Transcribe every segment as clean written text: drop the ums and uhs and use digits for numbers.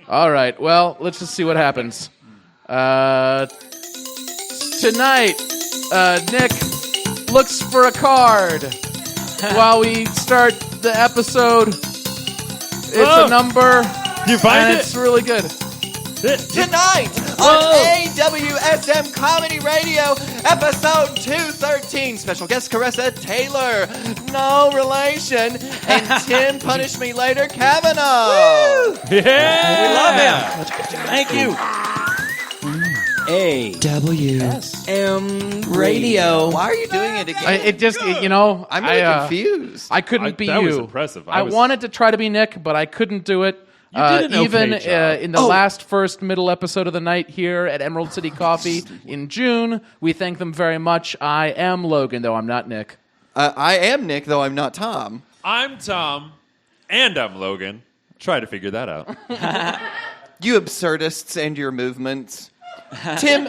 All right. Well, let's just see what happens. Tonight, Nick looks for a card while we start the episode. It's a number. You find and it? It's really good. Tonight on AWSM Comedy Radio, episode 213. Special guest Caressa Taylor, no relation, and Tim Punish Me Later Cavanaugh. Yeah! We love him. Thank you. AWSM Radio. Why are you doing it again? I'm really confused. I couldn't be that you. was impressive. I wanted to try to be Nick, but I couldn't do it. You did an even okay job. in the last middle episode of the night here at Emerald City Coffee in June, we thank them very much. I am Logan, though I'm not Nick. I am Nick, though I'm not Tom. I'm Tom, and I'm Logan. Try to figure that out. You absurdists and your movements. Tim,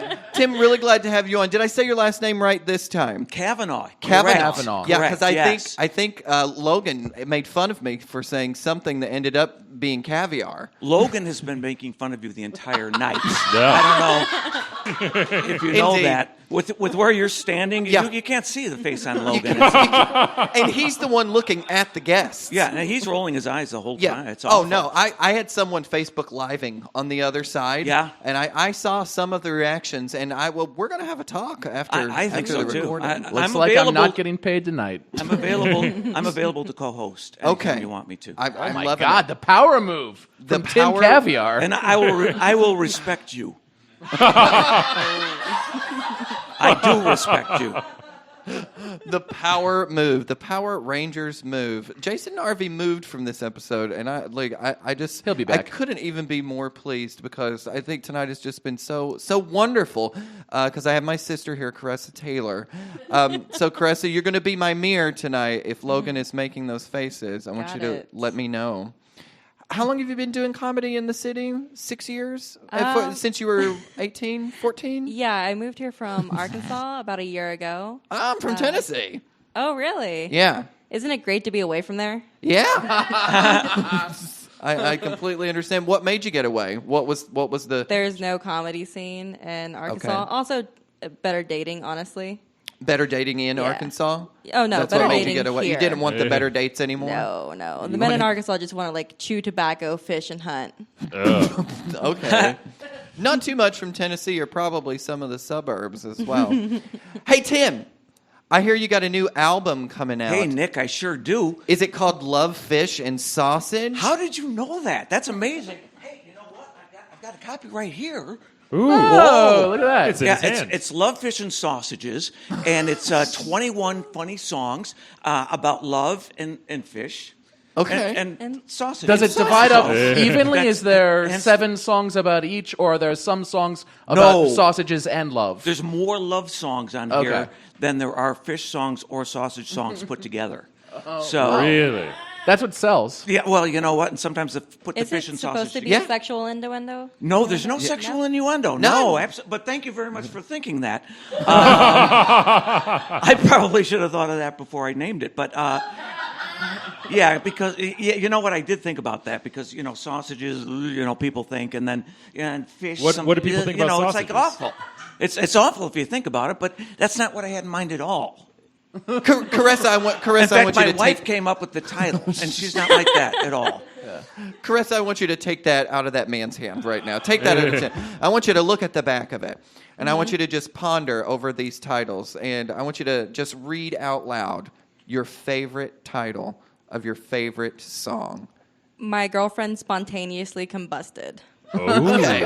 really glad to have you on. Did I say your last name right this time? Cavanaugh. Cavanaugh. Yeah, because Yes. I think Logan made fun of me for saying something that ended up being caviar. Logan has been making fun of you the entire night. Yeah. I don't know if you know Indeed. that. With where you're standing, Yeah. you can't see the face on Logan. And he's the one looking at the guests. Yeah, and he's rolling his eyes the whole Yeah. time. It's Oh, awful. no. I had someone Facebook Living on the other side. Yeah. And I saw some of the reactions, and we're going to have a talk after, I think after so, the too. recording. Looks I'm like available. I'm not getting paid tonight. I'm available to co-host anytime Okay. you want me to. I'm Oh my loving God, it. the power move The from Tim power- Caviar. And I will respect you. I do respect you. The power move, the Power Rangers move. Jason Narvey moved from this episode, and I just He'll be back. I couldn't even be more pleased because I think tonight has just been so wonderful. Because I have my sister here, Caressa Taylor. So Caressa, you're going to be my mirror tonight. If Logan is making those faces, I want Got you to it. let me know. How long have you been doing comedy in the city? 6 years? Since you were 18, 14? Yeah, I moved here from Arkansas about a year ago. I'm from Tennessee. Oh, really? Yeah. Isn't it great to be away from there? Yeah. I completely understand. What made you get away? What was the There's no comedy scene in Arkansas. Okay. Also, better dating, honestly. better dating in Yeah. Arkansas? Oh, no, That's better what made you dating get away. You here. didn't want the better dates anymore? No. The men in Arkansas just want to, like, chew tobacco, fish, and hunt. Okay. Not too much from Tennessee or probably some of the suburbs as well. Hey, Tim, I hear you got a new album coming out. Hey, Nick, I sure do. Is it called Love, Fish, and Sausage? How did you know that? That's amazing. Hey, you know what? I've got a copy right here. Ooh. Whoa, look at that. It's in Yeah, his hand. it's Love, Fish, and Sausages, and it's 21 funny songs about love and fish. Okay. And sausage. Does it divide up evenly? That's- Is there and- 7 songs about each, or are there some songs about No. sausages and love? There's more love songs on Okay. here than there are fish songs or sausage songs put together. So Really? That's what sells. yeah, well, you know what? And sometimes they put the Is fish it and supposed sausage to be together. a sexual innuendo? No, there's no sexual innuendo. No, but thank you very much for thinking that. I probably should have thought of that before I named it, but yeah, because you know what, I did think about that because sausages, people think, and then and fish. What do people think about It's like sausages? awful. It's awful if you think about it, but that's not what I had in mind at all. Caressa, I want In fact, you my to wife take came up with the title, and she's not like that at all. Caressa, I want you to take that out of that man's hand right now. Take that out of his hand. I want you to look at the back of it, and I want you to just ponder over these titles, and I want you to just read out loud your favorite title of your favorite song. My girlfriend spontaneously combusted. Okay.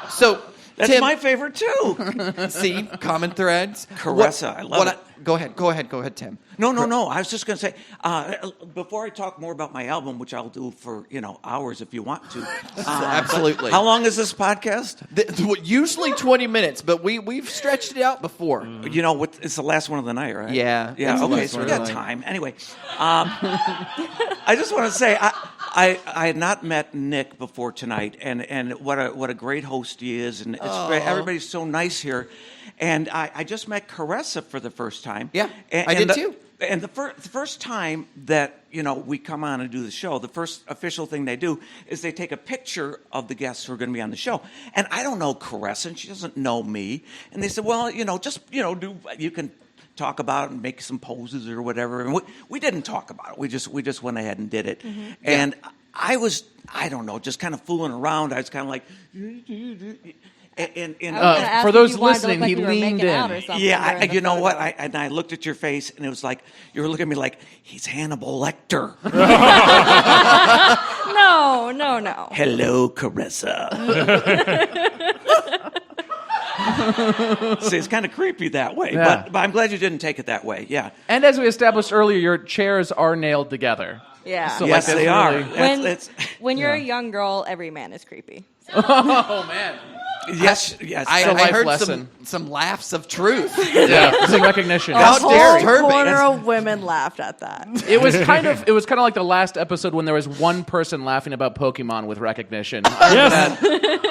So, That's Tim, my favorite too. see, common threads. Caressa, I love it. Go ahead, Tim. No. I was just going to say, before I talk more about my album, which I'll do for hours if you want to. Absolutely. How long is this podcast? Usually 20 minutes, but we've stretched it out before. It's the last one of the night, right? Yeah, it's Yeah. the Okay, last so one we of got the night. time. Anyway, I just want to say I had not met Nick before tonight, and what a great host he is, and it's great. Everybody's so nice here. And I just met Caressa for the first time. Yeah, and, I did and too. And the first time that we come on and do the show, the first official thing they do is they take a picture of the guests who are going to be on the show. And I don't know Caressa, and she doesn't know me. And they said, well, you can talk about it and make some poses or whatever. And we didn't talk about it. We just went ahead and did it. Mm-hmm. And I don't know, just kind of fooling around. I was kind of like. And for those listening, he leaned in. Yeah, you know what? I looked at your face, and it was like you were looking at me like he's Hannibal Lecter. No. Hello, Caressa. See, it's kind of creepy that way, Yeah. but I'm glad you didn't take it that way. Yeah. And as we established earlier, your chairs are nailed together. Yeah. So, Yes, like, they really- are. When you're a young girl, every man is creepy. Oh man. Yes. I life heard lesson. some laughs of truth. Yeah, some recognition. How The dare whole disturbing. corner of women laughed at that. It was kind of like the last episode when there was one person laughing about Pokemon with recognition. Yes.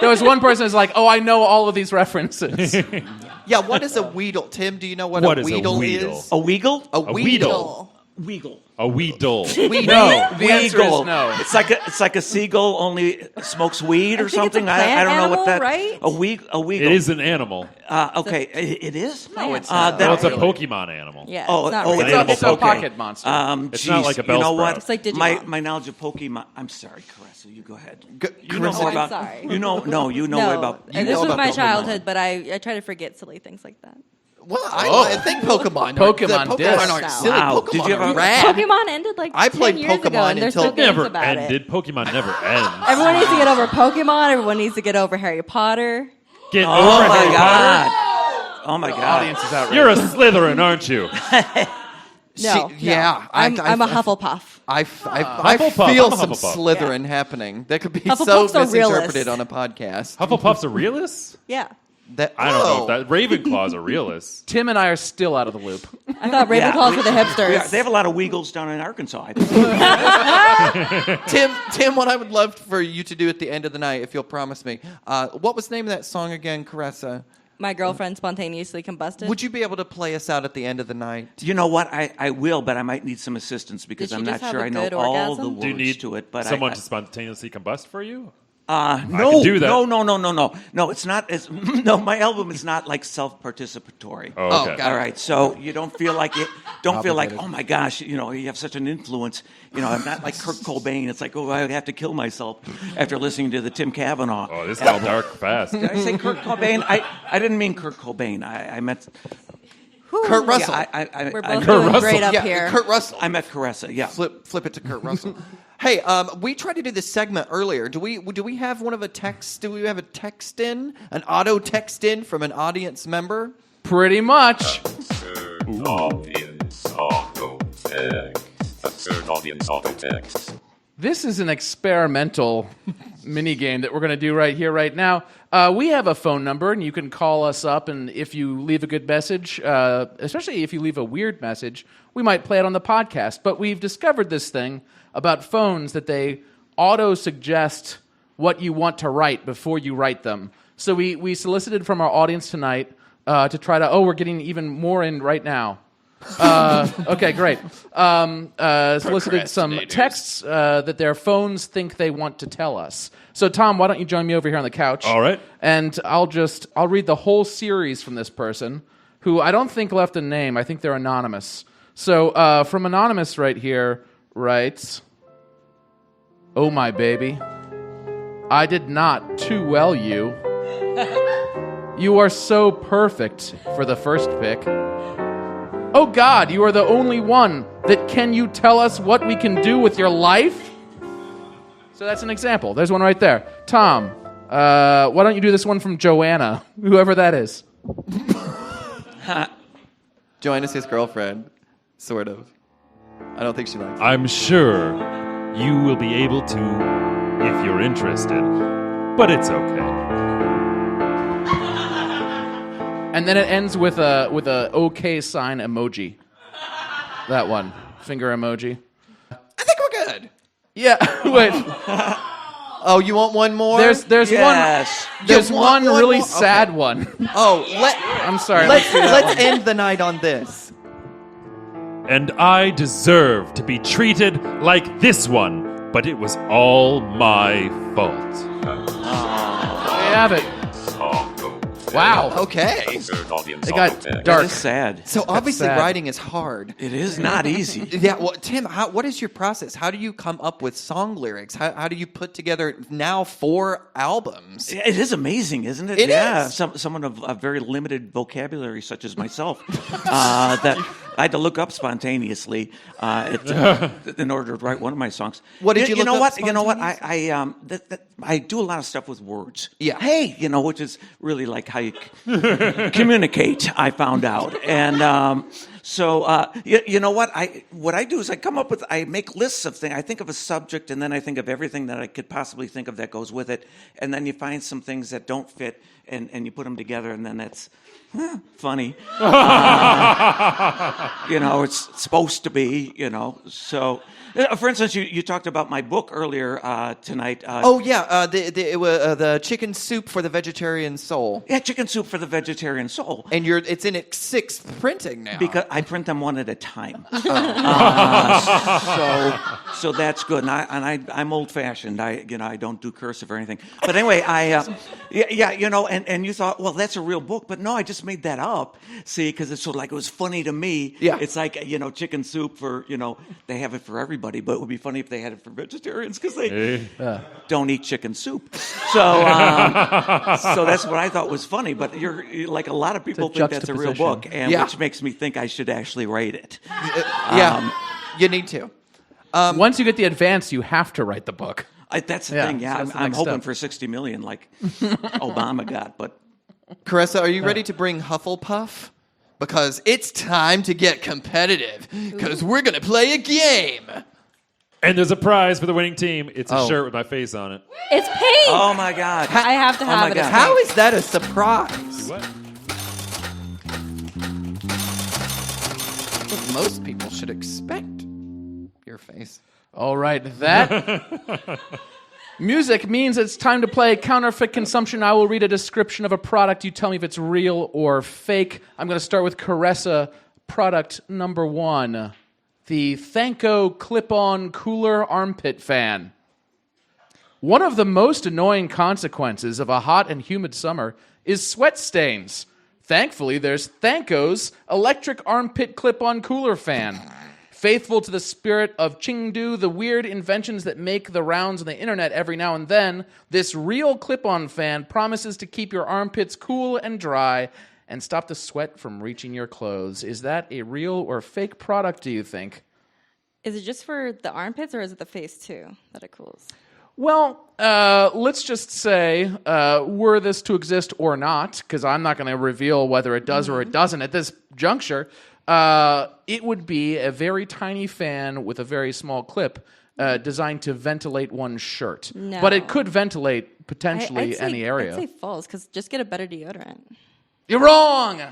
There was one person who's like, "Oh, I know all of these references." Yeah, what is a Weedle? Tim, do you know what What a is a Weedle Weedle? is? A Weagle? A Weedle. Weagle. A weedle. No, the answer is Weagle. no. It's like a seagull, only smokes weed or I think it's a something. plant I don't know what animal, that. right? A weagle. It is an animal. Okay, it is. No, it's not. Well, it's a Pokemon animal. Yeah. Oh, it's not oh, really. It's animal a Pokemon. pocket monster. It's not like a You know Bellsprout. what? It's like Digimon. My knowledge of Pokemon. I'm sorry, Caressa. You go ahead. You Caressa. know more I'm about. sorry. You know more about. and know this was about my Pokemon. childhood, but I try to forget silly things like that. Well, I think Pokemon. Pokemon Pokemon discs. aren't silly. Wow. Pokemon Did you are ever- rad. Pokemon ended like I 10 played years ago, Pokemon and there's until- still things Never about it. ended. Pokemon never ends. Everyone needs to get over Pokemon. Everyone needs to get over Harry Potter. Get Oh over my Harry God. Potter. Oh my God. Audience is outraged. You're a Slytherin, aren't you? No, yeah, I'm a Hufflepuff. I Hufflepuff. feel I'm a some Hufflepuff. Slytherin happening. That could be Hufflepuffs so are misinterpreted realists. on a podcast. Hufflepuff's a realist? Yeah. I don't know. That Ravenclaw's a realist. Tim and I are still out of the loop. I thought Ravenclaws were the hipsters. Yeah, they have a lot of Weagles down in Arkansas. I think. Tim, what I would love for you to do at the end of the night, if you'll promise me, what was the name of that song again, Caressa? My girlfriend spontaneously combusted. Would you be able to play us out at the end of the night? You know what? I will, but I might need some assistance because Did she I'm just not have sure a I know good all orgasm? the words Do you need to it. But someone I to spontaneously combust for you? No, can do that. No, it's not. No, my album is not like self-participatory. Oh, okay. got All right, so you don't feel like it. Don't feel like, Obligated. oh my gosh, you have such an influence. I'm not like Kurt Cobain. It's like, oh, I have to kill myself after listening to the Tim Cavanaugh. Oh, this got dark fast. Did I say Kurt Cobain? I didn't mean Kurt Cobain. I meant Kurt Russell. Yeah, We're I both Kurt doing Russell. great up yeah, here. Kurt Russell. I meant Caressa. Yeah. Flip it to Kurt Russell. Hey, we tried to do this segment earlier. Do we have one of a text? Do we have a text in, an auto text in from an audience member? Pretty much. Audience auto text. Absurd audience auto text. This is an experimental mini game that we're going to do right here, right now. We have a phone number, and you can call us up, and if you leave a good message, especially if you leave a weird message, we might play it on the podcast. But we've discovered this thing about phones that they auto-suggest what you want to write before you write them. So we solicited from our audience tonight to try to... Oh, we're getting even more in right now. Okay, great. Solicited some texts that their phones think they want to tell us. So, Tom, why don't you join me over here on the couch? All right. And I'll read the whole series from this person, who I don't think left a name. I think they're anonymous. So, from Anonymous right here, writes, "Oh, my baby, I did not too well you. You are so perfect for the first pick. Oh God, you are the only one that can you tell us what we can do with your life?" So that's an example. There's one right there. Tom, why don't you do this one from Joanna, whoever that is. Joanna's his girlfriend, sort of. I don't think she likes it. I'm sure you will be able to if you're interested, but it's okay. And then it ends with a okay sign emoji. That one. Finger emoji. I think we're good. Yeah, wait. Oh, you want one more? There's Yes. one there's You want one really more? sad Okay. one. Oh, I'm sorry. let's do that one. end the night on this. and I deserve to be treated like this one, but it was all my fault. There you have it. Song. Wow. Okay. Concerned audience It got on deck. dark. That is sad. So obviously sad. writing is hard. It is not easy. Yeah, well, Tim, what is your process? How do you come up with song lyrics? How do you put together now 4 albums? It is amazing, isn't it? It yeah, is. Someone of a very limited vocabulary, such as myself, that I had to look up spontaneously in order to write one of my songs. What did you look know up what? You know what? I do a lot of stuff with words. Yeah. Hey, which is really like how you communicate. I found out, and so you know what? What I do is I make lists of things. I think of a subject, and then I think of everything that I could possibly think of that goes with it, and then you find some things that don't fit, and you put them together, and then that's funny. It's supposed to be. So. For instance, you talked about my book earlier tonight. The chicken soup for the vegetarian soul. Yeah, Chicken Soup for the Vegetarian Soul. And it's in its 6th printing now. Because I print them one at a time. So that's good. And I'm old-fashioned. I don't do cursive or anything. But anyway, and you thought, well, that's a real book. But no, I just made that up. See, because it's sort of like it was funny to me. Yeah. It's like, chicken soup for, they have it for everybody. But it would be funny if they had it for vegetarians because they don't eat chicken soup. So that's what I thought was funny. But you're like a lot of people think that's a real book, and which makes me think I should actually write it. You need to. Once you get the advance, you have to write the book. That's the Yeah, thing. so Yeah, that's the I'm next hoping step. for 60 million like Obama got. But Caressa, are you ready to bring Hufflepuff? Because it's time to get competitive. Because we're going to play a game. And there's a prize for the winning team. It's a Oh. shirt with my face on it. It's pink. oh my God, I have to my have it. God. It's How pink. is that a surprise? What? What most people should expect. Your face. All right, that music means it's time to play counterfeit consumption. I will read a description of a product. You tell me if it's real or fake. I'm going to start with Caressa. Product number 1, the Thanco clip-on cooler armpit fan. One of the most annoying consequences of a hot and humid summer is sweat stains. Thankfully, there's Thanco's electric armpit clip-on cooler fan. Faithful to the spirit of Chengdu, the weird inventions that make the rounds on the internet every now and then, this real clip-on fan promises to keep your armpits cool and dry and stop the sweat from reaching your clothes. Is that a real or fake product, do you think? Is it just for the armpits or is it the face too that it cools? Well, let's just say, were this to exist or not, because I'm not going to reveal whether it does or it doesn't at this juncture, it would be a very tiny fan with a very small clip designed to ventilate one's shirt. No. But it could ventilate potentially I'd say, any area. I'd say false because just get a better deodorant. You're wrong! It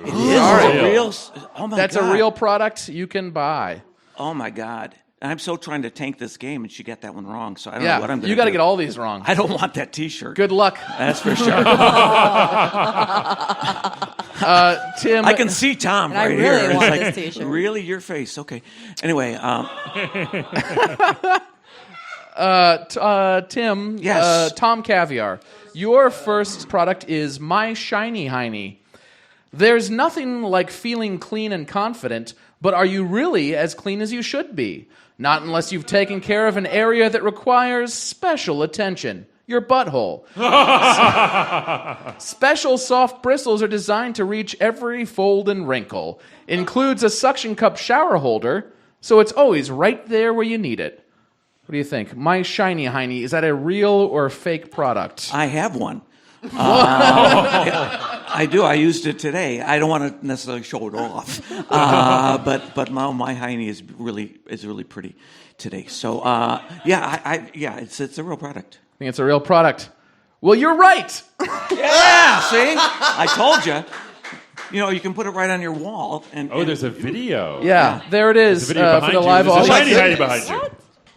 is a real. Oh my That's God. a real product you can buy. Oh my God. I'm so trying to tank this game, and she got that one wrong. So I don't know what I'm going to do. You got to get all these wrong. I don't want that T-shirt. Good luck. That's for sure. Tim. I can see Tom And I right really here. It's want like, this T-shirt. Really, your face? Okay. Anyway, Tim, Yes. Tom Caviar, your first product is My Shiny Hiney. There's nothing like feeling clean and confident, but are you really as clean as you should be? Not unless you've taken care of an area that requires special attention. Your butthole. Special soft bristles are designed to reach every fold and wrinkle. Includes a suction cup shower holder, so it's always right there where you need it. What do you think? My Shiny Hiney, is that a real or fake product? I have one. I do. I used it today. I don't want to necessarily show it off, but my hiney is really pretty today. So it's a real product. I think it's a real product. Well, you're right. Yeah, see, I told you. You can put it right on your wall. And There's a video. Yeah, there it is There's a video for behind the you. live There's a audience. shiny hiney behind you.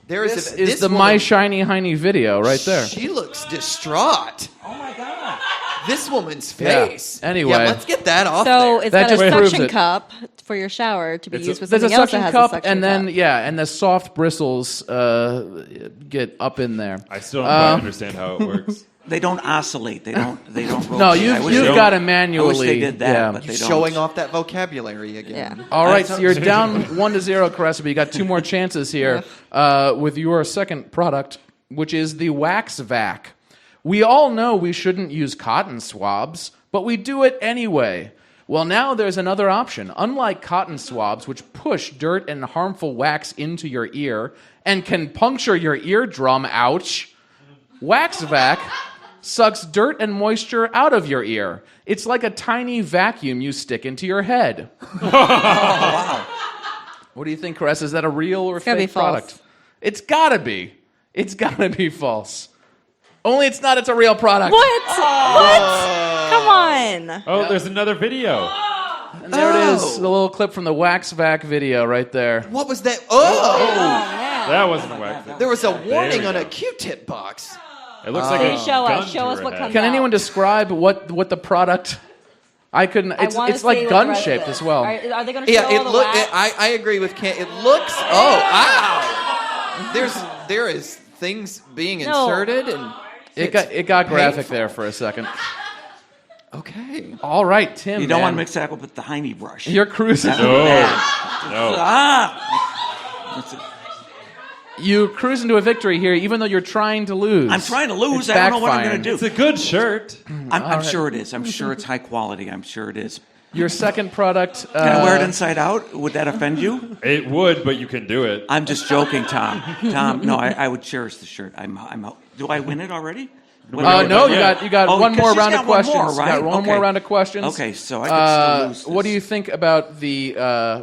This is the My Shiny Hiney video right there. She looks distraught. oh my God. This woman's Yeah. face. Anyway. Yeah, let's get that off So there. it's That got a just proves suction it. cup for your shower to be used with There's a something else that suction has cup, a suction and then cup. and the soft bristles get up in there. I still don't quite understand how it works. They don't oscillate. They don't rotate. No, I wish you've they- got to I manually. wish they did that, yeah. but they don't. Showing off that vocabulary again. Yeah. All right, so you're down 1-0, Caressa, but you got 2 more chances here with your second product, which is the waxvac. We all know we shouldn't use cotton swabs, but we do it anyway. Well, now there's another option. Unlike cotton swabs, which push dirt and harmful wax into your ear and can puncture your eardrum, ouch, waxvac sucks dirt and moisture out of your ear. It's like a tiny vacuum you stick into your head. Wow. What do you think, Caressa? Is that a real or gotta be fake product? false. It's gotta be. It's gotta be false. Only it's not. It's a real product. What? What? Come on. Oh, there's another video. And there it is. The little clip from the waxvac video right there. What was that? Oh! That wasn't a wax. There was a warning we on go. a Q-tip box. It looks like a Show gun us. Show us to what her comes head. Can anyone describe what the product? I couldn't. It's like gun shaped as well. Are they going to show Yeah, all the wax? I agree with Ken. It looks. Oh, wow! There is things being inserted and. It got graphic painful. there for a second. Okay. All right, Tim. You don't want to man. mix that up with the hiney brush. You're cruising. No. You cruise into a victory here, even though you're trying to lose. I'm trying to lose. It's I don't know what I'm going backfiring. to do. It's a good shirt. I'm sure it is. I'm sure it's high quality. I'm sure it is. Your second product. Can I wear it inside out? Would that offend you? It would, but you can do it. I'm just joking, Tom. Tom, no, I would cherish the shirt. I'm out. Do I win it already? No, you got Oh, one because more she's round got of one questions. more, You right? got one Okay. more round of questions. Okay, so I could still lose this. What do you think about the?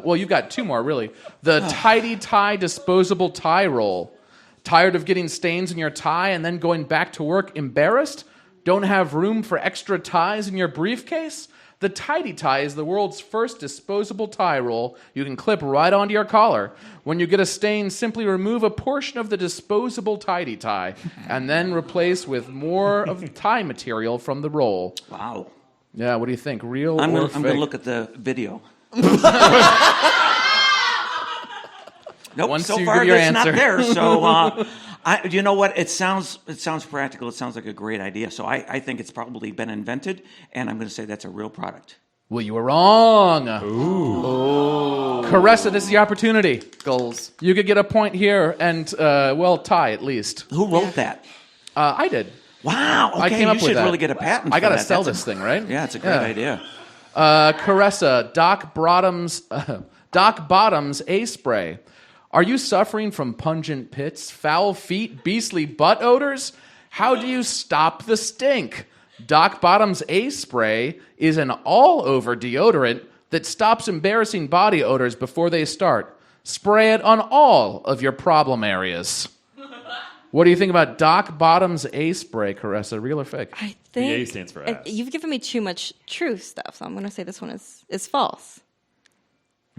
Well, you've got 2 more really. The Tidy Tie disposable tie roll. Tired of getting stains in your tie and then going back to work embarrassed? Don't have room for extra ties in your briefcase? The Tidy Tie is the world's first disposable tie roll you can clip right onto your collar. When you get a stain, simply remove a portion of the disposable Tidy Tie and then replace with more of the tie material from the roll. Wow. Yeah, what do you think? Real I'm or going to fake? look at the video. Nope. Once so you far, give your it's answer. not there. So, you know what? It sounds practical. It sounds like a great idea. So I think it's probably been invented, and I'm going to say that's a real product. Well, you were wrong. Ooh. Caressa, this is your opportunity. Goals. You could get a point here and, tie at least. Who wrote that? I did. Wow. Okay, I came up you with should that. really get a patent. I for got to that. sell That's this thing, right? Yeah, it's a great idea. Caressa, Doc Bottom's A spray. Are you suffering from pungent pits, foul feet, beastly butt odors? How do you stop the stink? Doc Bottom's A spray is an all-over deodorant that stops embarrassing body odors before they start. Spray it on all of your problem areas. What do you think about Doc Bottom's A spray, Caressa? Real or fake? I think The A stands for ass. You've given me too much truth stuff, so I'm going to say this one is false.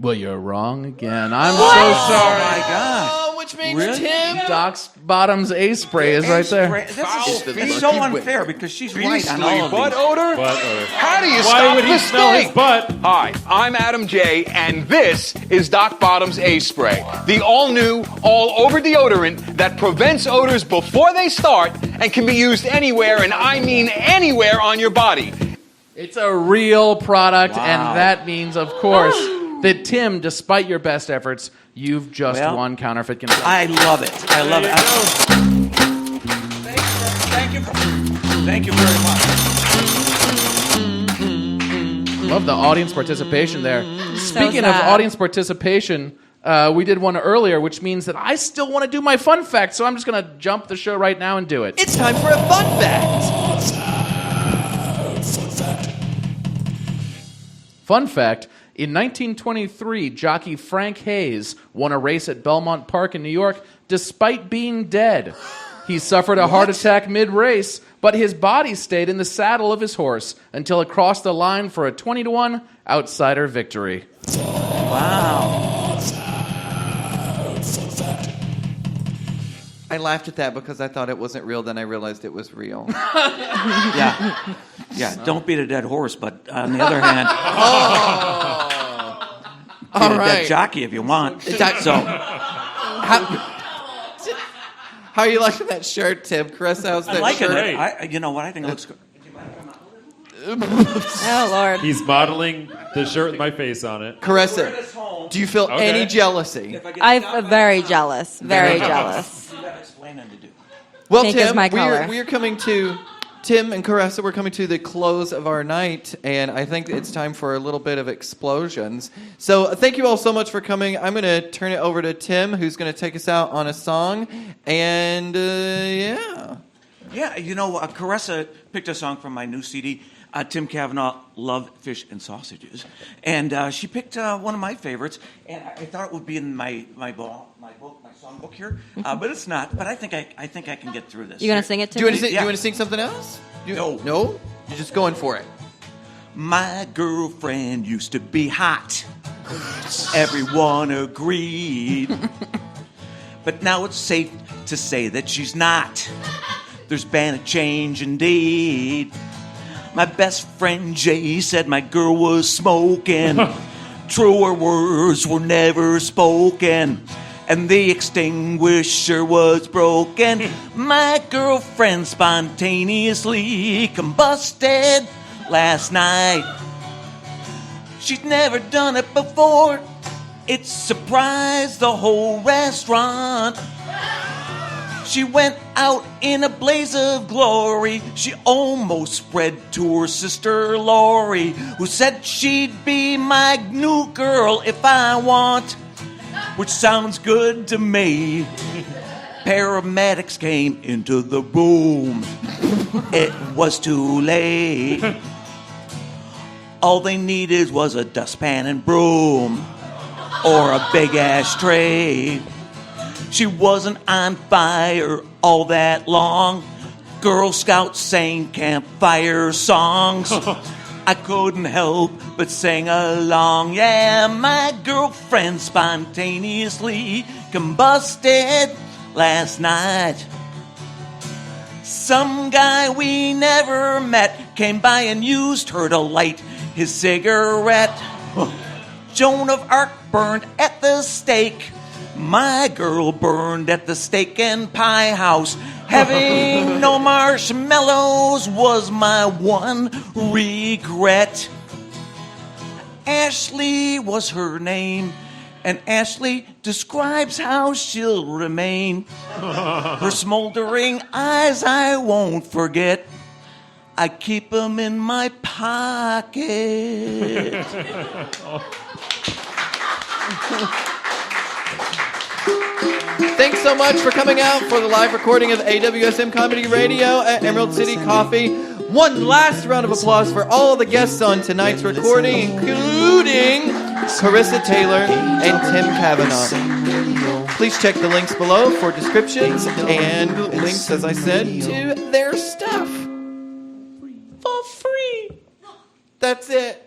Well, you're wrong again. I'm so Oh sorry. my God. Oh, which means Really? Tim. Doc Bottom's A spray is right there. This is so unfair because she's right on all of butt these. odor? But, or, How do you why stop would he the smell his stink? butt? Hi, I'm Adam J, and this is Doc Bottom's A Spray, the all-new, all-over deodorant that prevents odors before they start and can be used anywhere, and I mean anywhere on your body. It's a real product, Wow. and that means, of course, that Tim, despite your best efforts, you've just Well, won counterfeit consumption. I love it. I love it. Thank you very much. Love the audience participation there. Speaking of sad. audience participation, we did one earlier, which means that I still want to do my fun fact, so I'm just going to jump the show right now and do it. It's time for a fun fact. Fun fact, in 1923, jockey Frank Hayes won a race at Belmont Park in New York despite being dead. He suffered a heart attack mid-race, but his body stayed in the saddle of his horse until it crossed the line for a 20-1 outsider victory. Wow. I laughed at that because I thought it wasn't real. Then I realized it was real. Yeah. Don't beat a dead horse, but on the other hand, All Be a right. dead jockey if you want. That- So How are you liking that shirt, Tim? Caressa, how's that I'm liking shirt? it. You know what? I think it looks good. Oh Lord. He's modeling the shirt with my face on it. Caressa, do you feel any jealousy? I'm very jealous. Very jealous. You gotta explain them to do. Well, Pink is Tim, my color. we're coming to Tim and Caressa. We're coming to the close of our night, and I think it's time for a little bit of explosions. So, thank you all so much for coming. I'm going to turn it over to Tim, who's going to take us out on a song, and yeah. Yeah, you know, Caressa picked a song from my new CD. Tim Cavanaugh, Love, Fish, and Sausages. And she picked one of my favorites, and I thought it would be in my songbook here, but it's not. But I think I can get through this. You gonna sing it to Do you me? want to sing something else? No. No? You're just going for it. My girlfriend used to be hot. Everyone agreed. But now it's safe to say that she's not. There's been a change indeed. My best friend Jay said my girl was smoking. Truer words were never spoken. And the extinguisher was broken. My girlfriend spontaneously combusted last night. She'd never done it before. It surprised the whole restaurant. She went out in a blaze of glory. She almost spread to her sister Lori, who said she'd be my new girl if I want, which sounds good to me. Paramedics came into the room. It was too late. All they needed was a dustpan and broom, or a big ashtray. She wasn't on fire all that long. Girl Scouts sang campfire songs. I couldn't help but sing along. Yeah, my girlfriend spontaneously combusted last night. Some guy we never met came by and used her to light his cigarette. Joan of Arc burned at the stake. My girl burned at the steak and pie house. Having no marshmallows was my one regret. Ashley was her name, and Ashley describes how she'll remain. Her smoldering eyes I won't forget. I keep them in my pocket. Thanks so much for coming out for the live recording of AWSM Comedy Radio at Emerald City Coffee. One last round of applause for all the guests on tonight's recording, including Caressa Taylor and Tim Cavanaugh. Please check the links below for descriptions and links, as I said, to their stuff. For free. That's it.